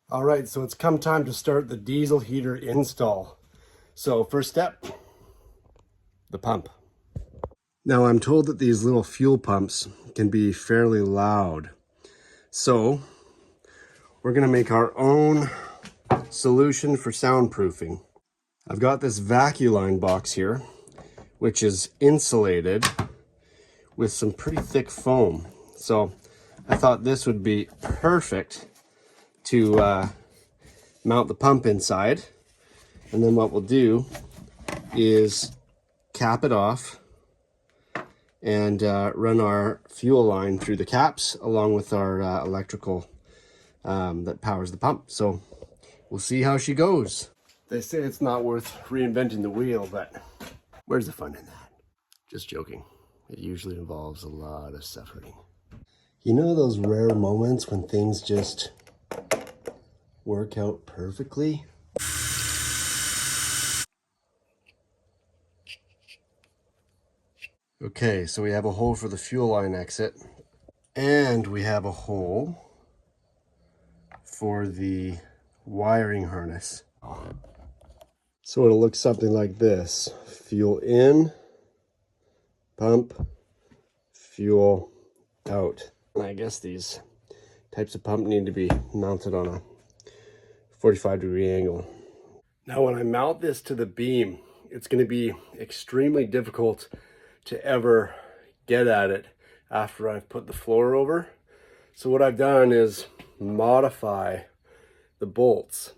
All right, so it's come time to start the diesel heater install. So first step, the pump. Now I'm told that these little fuel pumps can be fairly loud. So we're gonna make our own solution for soundproofing. I've got this Vaculine box here, which is insulated with some pretty thick foam. So I thought this would be perfect to mount the pump inside. And then what we'll do is cap it off and run our fuel line through the caps along with our electrical that powers the pump. So we'll see how she goes. They say it's not worth reinventing the wheel, but where's the fun in that? Just joking. It usually involves a lot of suffering. You know those rare moments when things just work out perfectly? Okay, so we have a hole for the fuel line exit, and we have a hole for the wiring harness. So it'll look something like this. Fuel in, pump, fuel out. And I guess these types of pump need to be mounted on a 45-degree angle. Now when I mount this to the beam, it's going to be extremely difficult to ever get at it after I've put the floor over. So what I've done is modify the bolts.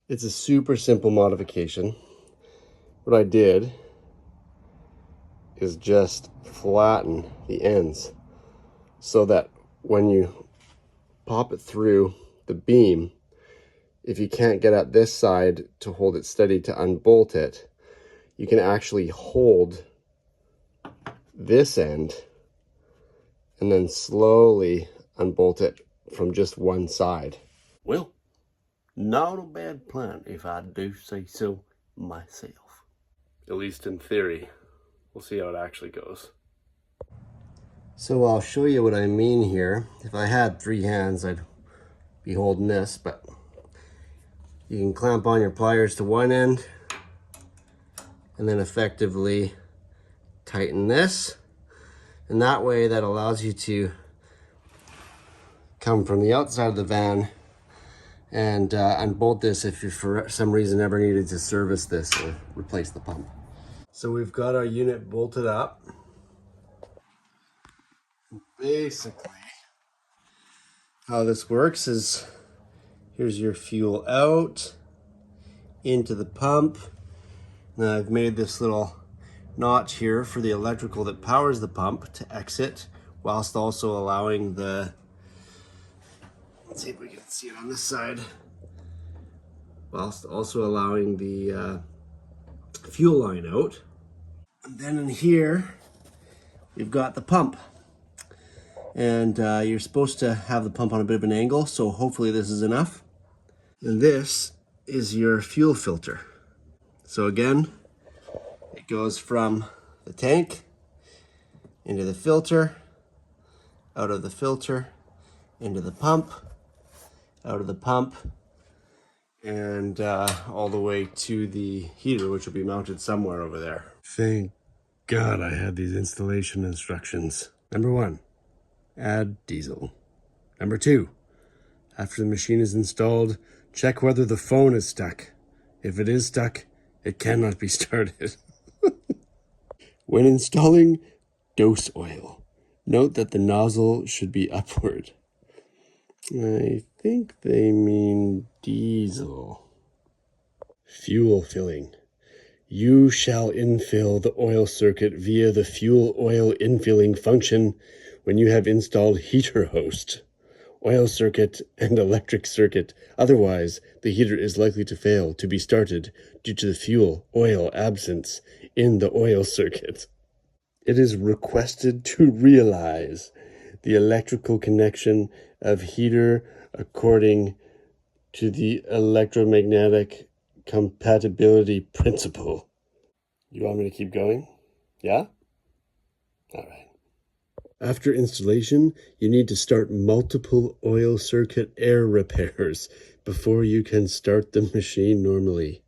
It's a super simple modification. What I did is just flatten the ends so that when you pop it through the beam, if you can't get at this side to hold it steady to unbolt it, you can actually hold this end and then slowly unbolt it from just one side. Well, not a bad plan if I do say so myself. At least in theory. We'll see how it actually goes. So I'll show you what I mean here. If I had 3 hands, I'd be holding this, but you can clamp on your pliers to one end and then effectively tighten this. And that way that allows you to come from the outside of the van and unbolt this if you for some reason ever needed to service this or replace the pump. So we've got our unit bolted up. Basically, how this works is here's your fuel out into the pump. Now I've made this little notch here for the electrical that powers the pump to exit, whilst also allowing the, let's see if we can see it on this side, whilst also allowing the fuel line out. And then in here, we've got the pump. And you're supposed to have the pump on a bit of an angle, so hopefully this is enough. And this is your fuel filter. So again, it goes from the tank into the filter, out of the filter, into the pump, out of the pump, and all the way to the heater, which will be mounted somewhere over there. Thank God I had these installation instructions. Number 1, add diesel. Number 2, after the machine is installed, check whether the phone is stuck. If it is stuck, it cannot be started. When installing dose oil, note that the nozzle should be upward. I think they mean diesel. Fuel filling. You shall infill the oil circuit via the fuel oil infilling function when you have installed heater host, oil circuit, and electric circuit. Otherwise, the heater is likely to fail to be started due to the fuel oil absence in the oil circuit. It is requested to realize the electrical connection of heater according to the electromagnetic compatibility principle. You want me to keep going? Yeah? All right. After installation, you need to start multiple oil circuit air repairs before you can start the machine normally.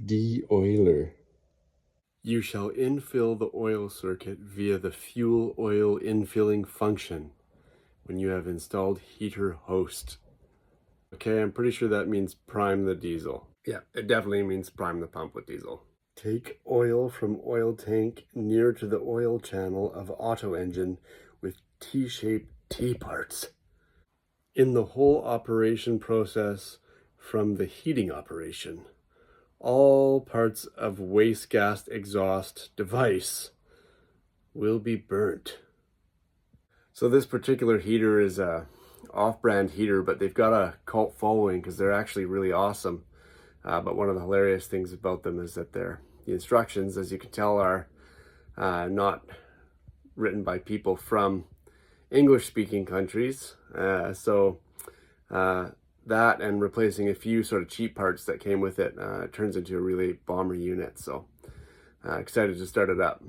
De-oiler. You shall infill the oil circuit via the fuel oil infilling function when you have installed heater host. Okay, I'm pretty sure that means prime the diesel. Yeah, it definitely means prime the pump with diesel. Take oil from oil tank near to the oil channel of auto engine with T-shaped T-parts. In the whole operation process from the heating operation, all parts of waste gas exhaust device will be burnt. So this particular heater is a off-brand heater, but they've got a cult following because they're actually really awesome. But one of the hilarious things about them is that the instructions, as you can tell, are not written by people from English-speaking countries. That and replacing a few sort of cheap parts that came with it turns into a really bomber unit. So excited to start it up.